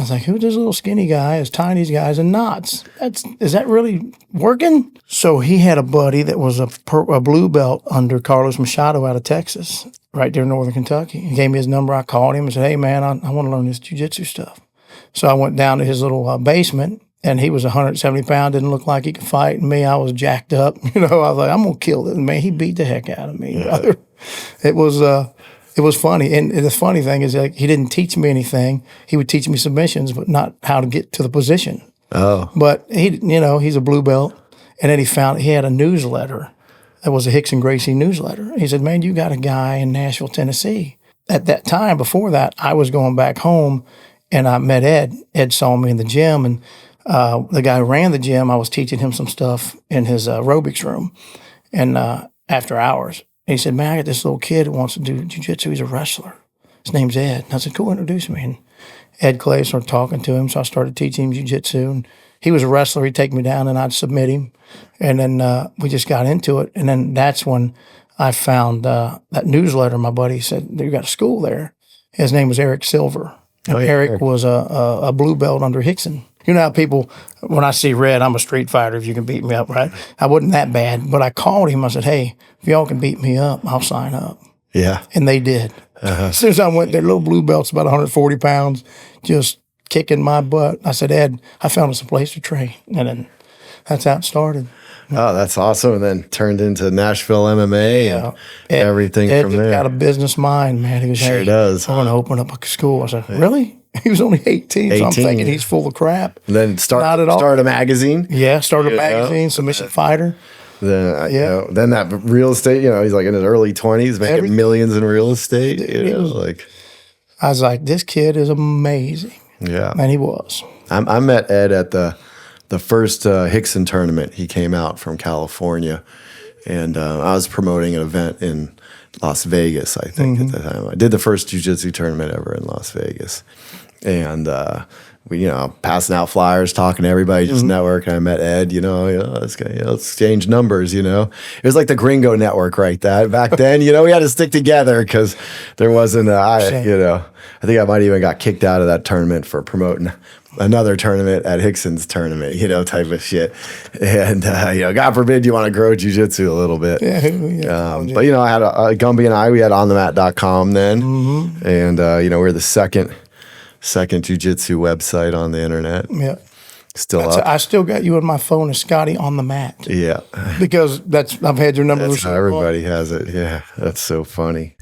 was like, who's this little skinny guy, as tiny as guys in knots? Is that really working? So he had a buddy that was a blue belt under Carlos Machado out of Texas, right there in northern Kentucky. He gave me his number. I called him and said, hey, man, I want to learn this jiu-jitsu stuff. So I went down to his little basement, and he was 170 pounds, didn't look like he could fight. And me, I was jacked up. I was like, I'm going to kill this man. He beat the heck out of me, brother. It was funny. And the funny thing is, like, he didn't teach me anything. He would teach me submissions, but not how to get to the position. Oh. But he's a blue belt. And then he had a newsletter. That was a Hickson Gracie newsletter. He said, man, you got a guy in Nashville, Tennessee. At that time, before that, I was going back home, and I met Ed. Ed saw me in the gym, and the guy who ran the gym, I was teaching him some stuff in his aerobics room. And after hours, he said, man, I got this little kid who wants to do jiu-jitsu. He's a wrestler. His name's Ed. And I said, cool, introduce me. And Ed Clay started talking to him, so I started teaching him jiu-jitsu. And he was a wrestler. He'd take me down, and I'd submit him. And then we just got into it. And then that's when I found that newsletter. My buddy said, you got a school there. His name was Eric Silver. And Eric was a blue belt under Hickson. You know how people, when I see red, I'm a street fighter if you can beat me up, right? I wasn't that bad, but I called him. I said, hey, if y'all can beat me up, I'll sign up. Yeah. And they did. As soon as I went there, little blue belt's about 140 pounds, just kicking my butt. I said, Ed, I found us a place to train. And then that's how it started. Oh, that's awesome. And then turned into Nashville MMA and everything Ed from there. Ed got a business mind, man. He was, sure does. I'm going to open up a school. I said, really? He was only 18, so I'm thinking he's full of crap. And then start a magazine. Yeah, started a magazine, Submission Fighter. Then, then that real estate, he's like in his early 20s, making millions in real estate. I was like, this kid is amazing. Yeah. And he was. I met Ed at the first Hickson tournament. He came out from California, and I was promoting an event in Las Vegas, I think, at the time. I did the first jiu-jitsu tournament ever in Las Vegas. And we, passing out flyers, talking to everybody, just networking. I met Ed, let's exchange numbers, It was like the Gringo Network, right? Back then, we had to stick together because there wasn't, I think I might even got kicked out of that tournament for promoting another tournament at Hickson's tournament, type of shit. And, God forbid you want to grow jiu-jitsu a little bit. But, I had Gumby and we had onthemat.com then. And, we're the second jiu-jitsu website on the internet. Yeah. Still up. I still got you on my phone as Scotty on the mat. Yeah. Because I've had your number. That's how everybody has it. Yeah. That's so funny.